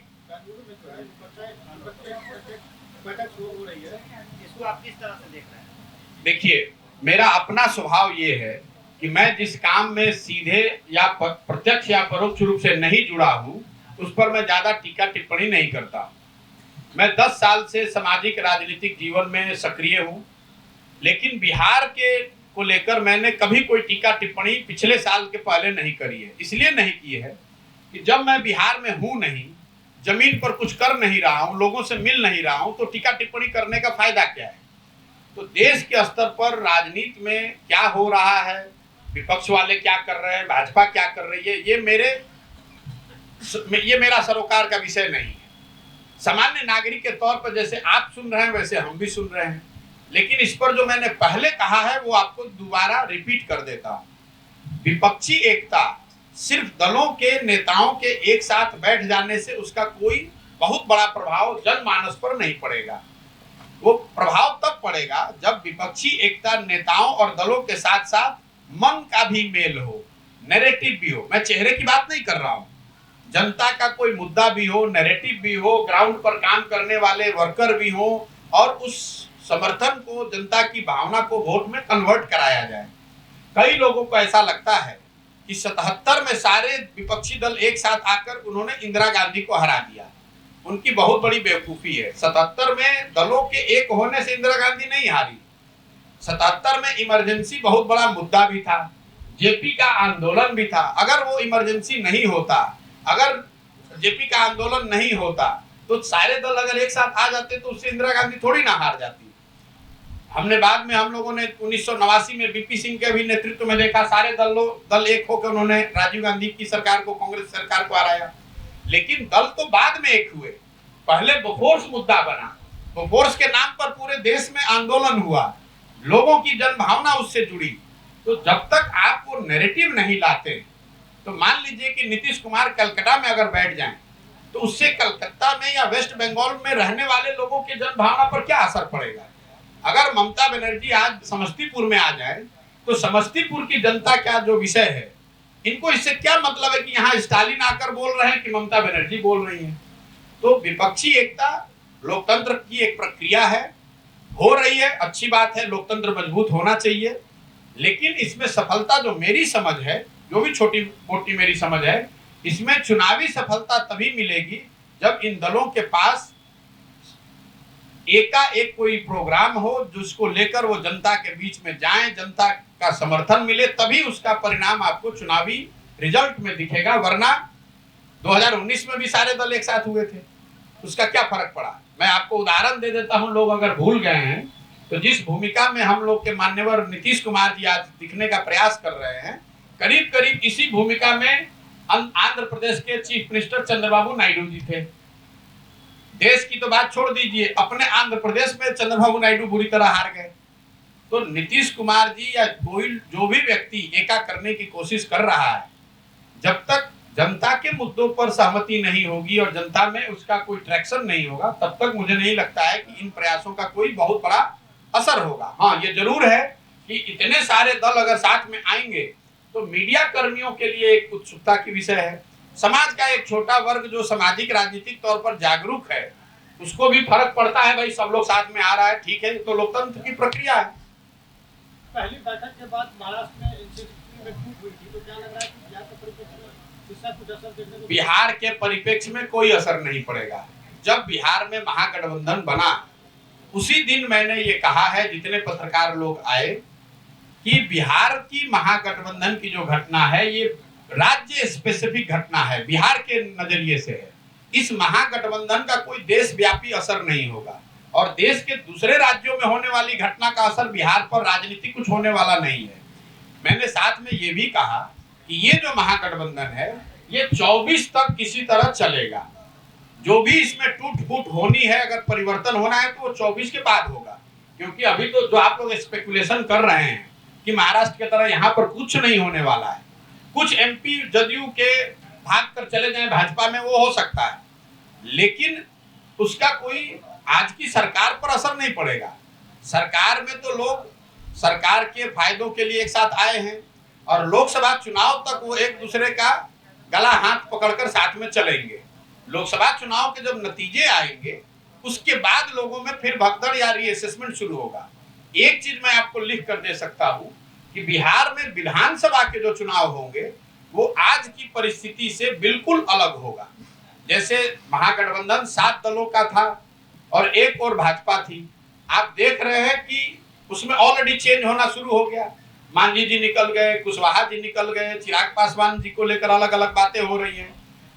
इसको आप किस तरह से देख रहे हैं? देखिए, मेरा अपना स्वभाव ये है कि मैं जिस काम में सीधे या प्रत्यक्ष या परोक्ष रूप से नहीं जुड़ा हूं, उस पर मैं ज्यादा टीका टिप्पणी नहीं करता। मैं 10 साल से सामाजिक राजनीतिक जीवन में सक्रिय हूं, लेकिन बिहार के को लेकर मैंने कभी कोई टीका टिप्पणी पिछले साल के पहले नहीं करी है। इसलिए नहीं की है कि जब मैं बिहार में हूं नहीं, जमीन पर कुछ कर नहीं रहा हूं, लोगों से मिल नहीं रहा हूं, तो टीका टिप्पणी करने का फायदा क्या है। तो देश के स्तर पर राजनीति में क्या हो रहा है, विपक्ष वाले क्या कर रहे हैं, भाजपा क्या कर रही है, ये मेरा सरोकार का विषय नहीं है। सामान्य नागरिक के तौर पर जैसे आप सुन रहे हैं वैसे हम भी सुन रहे हैं, लेकिन इस पर जो मैंने पहले कहा है वो आपको दोबारा रिपीट कर देता हूं। विपक्षी एकता सिर्फ दलों के नेताओं के एक साथ बैठ जाने से उसका कोई बहुत बड़ा प्रभाव जनमानस पर नहीं पड़ेगा। वो प्रभाव तब पड़ेगा जब विपक्षी एकता नेताओं और दलों के साथ साथ मन का भी मेल हो, नैरेटिव भी हो। मैं चेहरे की बात नहीं कर रहा हूं, जनता का कोई मुद्दा भी हो, नैरेटिव भी हो, ग्राउंड पर काम करने वाले वर्कर भी हो, और उस समर्थन को, जनता की भावना को वोट में कन्वर्ट कराया जाए। कई लोगों को ऐसा लगता है कि 77 में सारे विपक्षी दल एक साथ आकर उन्होंने इंदिरा गांधी को हरा दिया। उनकी बहुत बड़ी बेवकूफी है। 77 में दलों के एक होने से इंदिरा गांधी नहीं हारी। 77 में इमरजेंसी बहुत बड़ा मुद्दा भी था, जेपी का आंदोलन भी था। अगर वो इमरजेंसी नहीं होता, अगर जेपी का आंदोलन नहीं होता, तो सारे दल अगर एक साथ आ जाते तो उससे इंदिरा गांधी थोड़ी ना हार जाती। हमने बाद में हम लोगों ने 1989 में बीपी सिंह के भी नेतृत्व में देखा, सारे दल एक होकर उन्होंने राजीव गांधी की सरकार को, कांग्रेस सरकार को हराया। लेकिन दल तो बाद में एक हुए, पहले बोफोर्स मुद्दा बना, बोफोर्स के नाम पर पूरे देश में आंदोलन हुआ, लोगों की जनभावना उससे जुड़ी। तो जब तक आप वो नैरेटिव नहीं लाते, तो मान लीजिए कि नीतीश कुमार कलकत्ता में अगर बैठ जाएं, तो उससे कलकत्ता में या वेस्ट बंगाल में रहने वाले लोगों के जनभावना पर क्या असर पड़ेगा। अगर ममता बनर्जी आज समस्तीपुर में आ जाए, तो समस्तीपुर की जनता का जो विषय है, इनको इससे क्या मतलब है कि यहाँ स्टालिन आकर बोल रहे हैं कि ममता बनर्जी बोल रही है। तो विपक्षी एकता लोकतंत्र की एक प्रक्रिया है, हो रही है, अच्छी बात है, लोकतंत्र मजबूत होना चाहिए। लेकिन इसमें सफलता जो मेरी समझ है, जो भी छोटी मोटी मेरी समझ है, इसमें चुनावी सफलता तभी मिलेगी जब इन दलों के पास एकाएक कोई प्रोग्राम हो जिसको लेकर वो जनता के बीच में जाएं, जनता का समर्थन मिले, तभी उसका परिणाम आपको चुनावी रिजल्ट में दिखेगा। वरना 2019 में भी सारे दल एक साथ हुए थे, उसका क्या फर्क पड़ा? मैं आपको उदाहरण दे देता हूं, लोग अगर भूल गए हैं तो जिस भूमिका में हम लोग के मान्यवर नीतीश कुमार जी आज दिखने का प्रयास कर रहे हैं, करीब करीब इसी भूमिका में आंध्र प्रदेश के चीफ मिनिस्टर चंद्रबाबू नायडू जी थे। देश की तो बात छोड़ दीजिए, अपने आंध्र प्रदेश में चंद्रबाबू नायडू बुरी तरह हार गए। तो नीतीश कुमार जी या कोई जो भी व्यक्ति एका करने की कोशिश कर रहा है, जब तक जनता के मुद्दों पर सहमति नहीं होगी और जनता में उसका कोई ट्रैक्शन नहीं होगा, तब तक मुझे नहीं लगता है कि इन प्रयासों का कोई बहुत बड़ा असर होगा। हाँ, ये जरूर है कि इतने सारे दल अगर साथ में आएंगे तो मीडिया कर्मियों के लिए एक उत्सुकता की विषय है। समाज का एक छोटा वर्ग जो सामाजिक राजनीतिक तौर पर जागरूक है, उसको भी फर्क पड़ता है, भाई सब लोग साथ में आ रहा है, ठीक है, तो लोकतंत्र की प्रक्रिया है। पहली बैठक के बाद महाराष्ट्र में एनसीपी में टूट हुई थी, तो क्या लग रहा है कि बिहार के परिप्रेक्ष्य में इसका कुछ असर देखने को? बिहार के परिप्रेक्ष्य में कोई असर नहीं पड़ेगा। जब बिहार में महागठबंधन बना उसी दिन मैंने ये कहा है, जितने पत्रकार लोग आए, कि बिहार की महागठबंधन की जो घटना है ये राज्य स्पेसिफिक घटना है, बिहार के नजरिए से है। इस महागठबंधन का कोई देशव्यापी असर नहीं होगा और देश के दूसरे राज्यों में होने वाली घटना का असर बिहार पर राजनीतिक कुछ होने वाला नहीं है। मैंने साथ में ये भी कहा कि ये जो महागठबंधन है ये 24 तक किसी तरह चलेगा। जो भी इसमें टूट फूट होनी है, अगर परिवर्तन होना है तो वो 24 के बाद होगा, क्योंकि अभी तो जो आप लोग स्पेकुलेशन कर रहे हैं कि महाराष्ट्र की तरह यहाँ पर कुछ नहीं होने वाला है, कुछ एमपी जदयू के भाग कर चले जाएं भाजपा में, वो हो सकता है, लेकिन उसका कोई आज की सरकार पर असर नहीं पड़ेगा। सरकार में तो लोग सरकार के फायदों के लिए एक साथ आए हैं और लोकसभा चुनाव तक वो एक दूसरे का गला हाथ पकड़कर साथ में चलेंगे। लोकसभा चुनाव के जब नतीजे आएंगे उसके बाद लोगों में फिर भगदड़ या रीअसेसमेंट शुरू होगा। एक चीज मैं आपको लिख कर दे सकता हूं कि बिहार में विधानसभा के जो चुनाव होंगे वो आज की परिस्थिति से बिल्कुल अलग होगा। जैसे महागठबंधन 7 दलों का था और एक और भाजपा थी, आप देख रहे हैं कि उसमें ऑलरेडी चेंज होना शुरू हो गया। मांझी जी निकल गए, कुशवाहा जी निकल गए, चिराग पासवान जी को लेकर अलग अलग बातें हो रही हैं।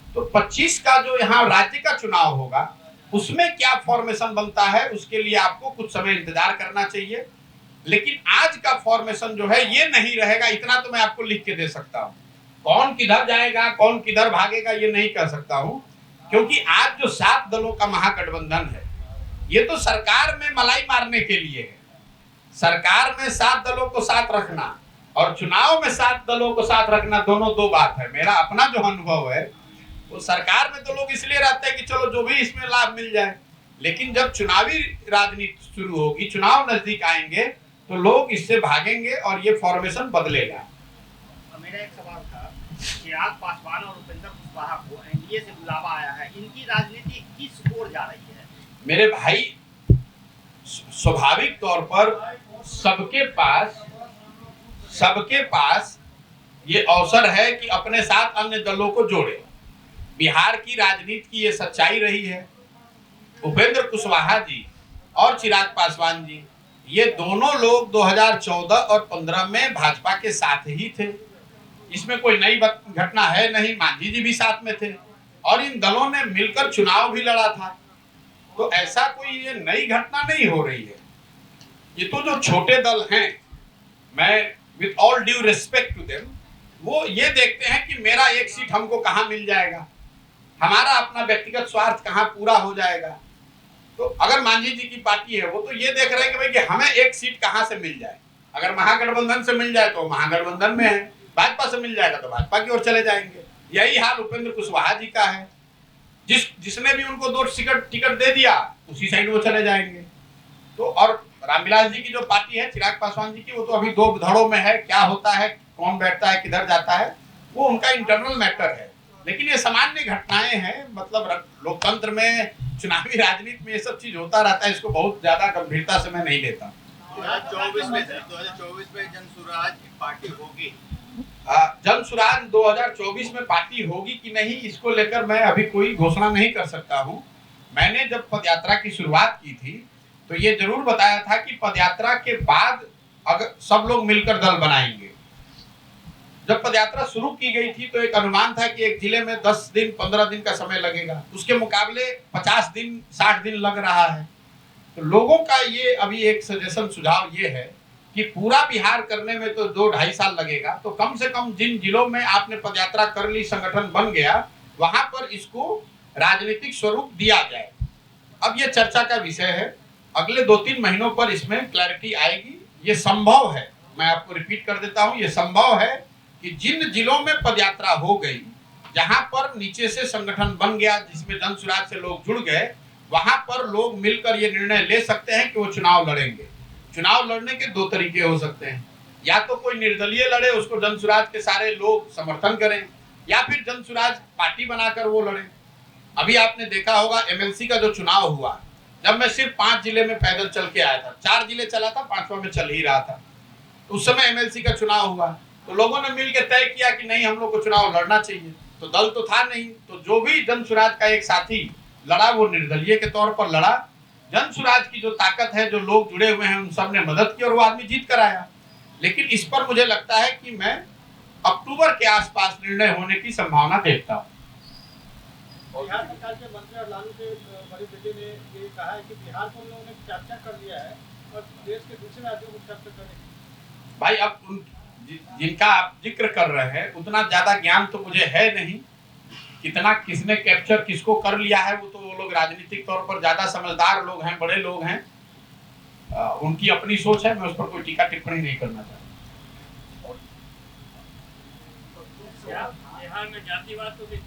तो 25 का जो यहाँ राज्य का चुनाव होगा उसमें क्या फॉर्मेशन बनता है उसके लिए आपको कुछ समय इंतजार करना चाहिए। लेकिन आज का फॉर्मेशन जो है ये नहीं रहेगा, इतना तो मैं आपको लिख के दे सकता हूँ। कौन किधर जाएगा, कौन किधर भागेगा, ये नहीं कह सकता हूँ, क्योंकि आज जो 7 दलों का महागठबंधन है ये तो सरकार में मलाई मारने के लिए है। सरकार में 7 दलों को साथ रखना और चुनाव में 7 दलों को साथ रखना दोनों दो बात है। मेरा अपना जो अनुभव है वो सरकार में तो लोग इसलिए रहते हैं कि चलो जो भी इसमें लाभ मिल जाए, लेकिन जब चुनावी राजनीति शुरू होगी, चुनाव नजदीक आएंगे तो लोग इससे भागेंगे और ये फॉर्मेशन बदलेगा। मेरा एक सवाल था, चिराग पासवान और उपेंद्र कुशवाहा को एनडीए से बुलावा आया है, इनकी राजनीति किस ओर जा रही है? मेरे भाई, स्वाभाविक तौर पर सबके पास ये अवसर है कि अपने साथ अन्य दलों को जोड़े। बिहार की राजनीति की ये सच्चाई रही है। उपेंद्र कुशवाहा जी और चिराग पासवान जी ये दोनों लोग 2014 और 15 में भाजपा के साथ ही थे, इसमें कोई नई घटना है नहीं। मांझी जी भी साथ में थे और इन दलों ने मिलकर चुनाव भी लड़ा था। तो ऐसा कोई ये नई घटना नहीं हो रही है। ये तो जो छोटे दल हैं, मैं with all due respect to them, वो ये देखते हैं कि मेरा एक सीट हमको कहाँ मिल जाएगा, हमारा अपना व्यक्तिगत स्वार्थ कहाँ पूरा हो जाएगा। तो अगर मांझी जी की पार्टी है वो तो ये देख रहे हैं कि भाई कि हमें एक सीट कहाँ से मिल जाए। अगर महागठबंधन से मिल जाए तो महागठबंधन में है, भाजपा से मिल जाएगा तो भाजपा की ओर चले जाएंगे। यही हाल उपेंद्र कुशवाहा जी का है, जिसने भी उनको 2 टिकट दे दिया उसी साइड वो चले जाएंगे। तो और रामविलास जी की जो पार्टी है चिराग पासवान जी की, वो तो अभी 2 धड़ों में है, क्या होता है, कौन बैठता है, किधर जाता है, वो उनका इंटरनल मैटर है। लेकिन ये सामान्य घटनाएं हैं, मतलब लोकतंत्र में, चुनावी राजनीति में ये सब चीज होता रहता है, इसको बहुत ज्यादा गंभीरता से मैं नहीं लेता। 2024 में जनसुराज पार्टी होगी। जनसुराज 2024 में पार्टी होगी कि नहीं, इसको लेकर मैं अभी कोई घोषणा नहीं कर सकता हूं। मैंने जब पदयात्रा की शुरुआत की थी तो ये जरूर बताया था कि पदयात्रा के बाद अगर सब लोग मिलकर दल बनाएंगे। जब पदयात्रा शुरू की गई थी तो एक अनुमान था कि एक जिले में 10 दिन 15 दिन का समय लगेगा, उसके मुकाबले 50 दिन 60 दिन लग रहा है। तो लोगों का ये अभी एक सजेशन सुझाव ये है कि पूरा बिहार करने में तो 2-2.5 साल लगेगा, तो कम से कम जिन जिलों में आपने पदयात्रा कर ली, संगठन बन गया, वहां पर इसको राजनीतिक स्वरूप दिया जाए। अब ये चर्चा का विषय है, अगले 2-3 महीनों पर इसमें क्लैरिटी आएगी। ये संभव है, मैं आपको रिपीट कर देता हूं, ये संभव है कि जिन जिलों में पदयात्रा हो गई, जहां पर नीचे से संगठन बन गया, जिसमें जनसुराज से लोग जुड़ गए, वहां पर लोग मिलकर ये निर्णय ले सकते हैं कि वो चुनाव लड़ेंगे। चुनाव लड़ने के 2 तरीके हो सकते हैं, या तो कोई निर्दलीय लड़े, उसको जनसुराज के सारे लोग समर्थन करें, या फिर जनसुराज पार्टी बनाकर वो लड़े। अभी आपने देखा होगा एमएलसी का जो चुनाव हुआ, जब मैं सिर्फ 5 जिले में पैदल चल के आया था, 4 जिले चला था, 5वां में चल ही रहा था, उस समय एमएलसी का चुनाव हुआ, तो लोगों ने मिलकर तय किया कि नहीं, हम लोग को चुनाव लड़ना चाहिए। तो दल तो था नहीं, तो जो भी जनसुराज का एक साथी लड़ा वो निर्दलीय के तौर पर लड़ा। जनसुराज की जो ताकत है, जो लोग जुड़े हुए हैं, उन सब ने मदद की और वो आदमी जीत कर आया। लेकिन इस पर मुझे लगता है कि मैं अक्टूबर के आसपास निर्णय होने की संभावना देखता हूँ। बिहार सरकार के मंत्री और लालू के बड़े बेटे ने ये कहा है कि बिहार को उन लोगों ने कैप्चर कर लिया है और देश के दूसरे राज्यों को कैप्चर करेंगे। भाई, अब जिनका आप जिक्र कर रहे हैं उतना ज्यादा ज्ञान तो मुझे है नहीं, कितना किसने कैप्चर किसको कर लिया है, वो तो वो लोग राजनीतिक तौर पर ज्यादा समझदार लोग हैं, बड़े लोग हैं, उनकी अपनी सोच है, मैं उस पर कोई टीका टिप्पणी नहीं करना चाहता। बिहार में जातिवाद तो नहीं,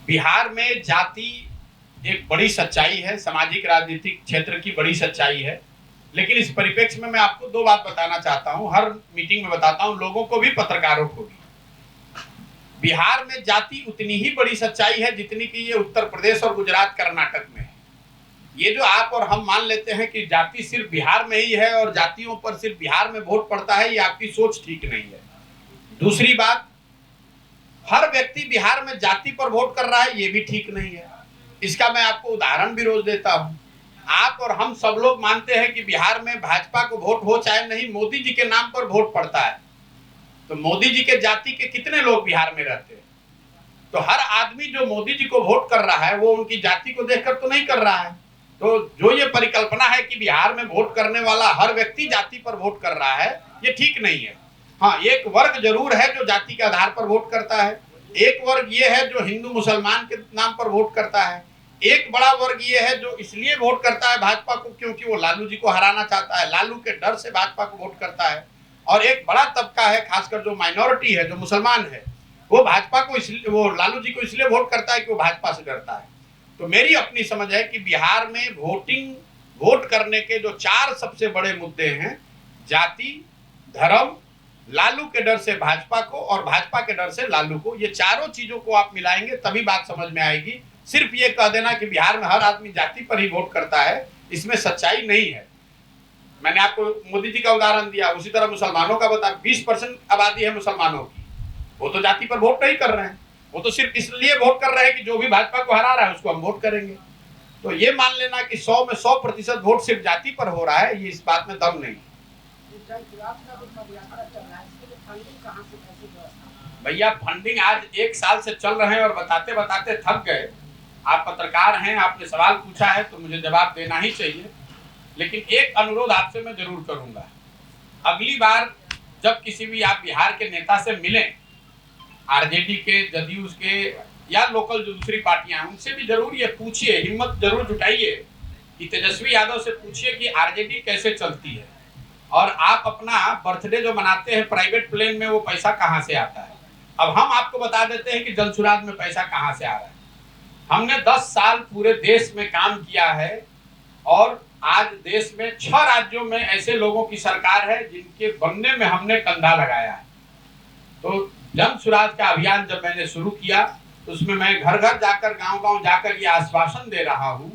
बिहार में जाति एक बड़ी सच्चाई है, सामाजिक राजनीतिक क्षेत्र की बड़ी सच्चाई है, लेकिन इस परिप्रेक्ष्य में मैं आपको 2 बात बताना चाहता हूं, हर मीटिंग में बताता हूं, लोगों को भी पत्रकारों को भी। बिहार में जाति उतनी ही बड़ी सच्चाई है जितनी कि ये उत्तर प्रदेश और गुजरात कर्नाटक में है। ये जो आप और हम मान लेते हैं कि जाति सिर्फ बिहार में ही है और जातियों पर सिर्फ बिहार में वोट पड़ता है, ये आपकी सोच ठीक नहीं है। दूसरी बात, हर व्यक्ति बिहार में जाति पर वोट कर रहा है, ये भी ठीक नहीं है। इसका मैं आपको उदाहरण भी रोज देता हूं। आप और हम सब लोग मानते हैं कि बिहार में भाजपा को वोट हो चाहे नहीं, मोदी जी के नाम पर वोट पड़ता है। तो मोदी जी के जाति के कितने लोग बिहार में रहते हैं? तो हर आदमी जो मोदी जी को वोट कर रहा है वो उनकी जाति को देखकर तो नहीं कर रहा है। तो जो ये परिकल्पना है कि बिहार में वोट करने वाला हर व्यक्ति जाति पर वोट कर रहा है, ये ठीक नहीं है। हाँ, एक वर्ग जरूर है जो जाति के आधार पर वोट करता है, एक वर्ग ये है जो हिंदू मुसलमान के नाम पर वोट करता है, एक बड़ा वर्ग ये है जो इसलिए वोट करता है भाजपा को क्योंकि वो लालू जी को हराना चाहता है, लालू के डर से भाजपा को वोट करता है। और एक बड़ा तबका है, खासकर जो माइनॉरिटी है, जो मुसलमान है, वो भाजपा को इसलिए, वो लालू जी को इसलिए वोट करता है कि वो भाजपा से डरता है। तो मेरी अपनी समझ है कि बिहार में वोट करने के जो 4 सबसे बड़े मुद्दे हैं, जाति, धर्म, लालू के डर से भाजपा को और भाजपा के डर से लालू को, ये चारों चीजों को आप मिलाएंगे तभी बात समझ में आएगी। सिर्फ ये कह देना कि बिहार में हर आदमी जाति पर ही वोट करता है, इसमें सच्चाई नहीं है। मैंने आपको मोदी जी का उदाहरण दिया, उसी तरह मुसलमानों का बता, 20% आबादी है मुसलमानों की, वो तो जाति पर वोट नहीं कर रहे हैं, वो तो सिर्फ इसलिए वोट कर रहे हैं कि जो भी भाजपा को हरा रहा है उसको हम वोट करेंगे। तो ये मान लेना कि 100 में 100% वोट सिर्फ जाति पर हो रहा है, ये इस बात में दम नहीं। भैया, फंडिंग आज 1 साल से चल रहे हैं और बताते बताते थक गए। आप पत्रकार हैं, आपने सवाल पूछा है तो मुझे जवाब देना ही चाहिए, लेकिन एक अनुरोध आपसे मैं जरूर करूंगा, अगली बार जब किसी भी आप बिहार के नेता से मिलें, आरजेडी के, जदयू के या लोकल जो दूसरी पार्टियां हैं, उनसे भी जरूर ये पूछिए, हिम्मत जरूर जुटाइए कि तेजस्वी यादव से पूछिए कि आरजेडी कैसे चलती है और आप अपना बर्थडे जो मनाते हैं प्राइवेट प्लेन में, वो पैसा कहां से आता है। अब हम आपको बता देते हैं कि जनसुराज में पैसा कहां से आ रहा है। हमने 10 साल पूरे देश में काम किया है और आज देश में 6 राज्यों में ऐसे लोगों की सरकार है जिनके बनने में हमने कंधा लगाया है। तो जन सुराज का अभियान जब मैंने शुरू किया तो उसमें मैं घर घर जाकर गांव गांव जाकर ये आश्वासन दे रहा हूं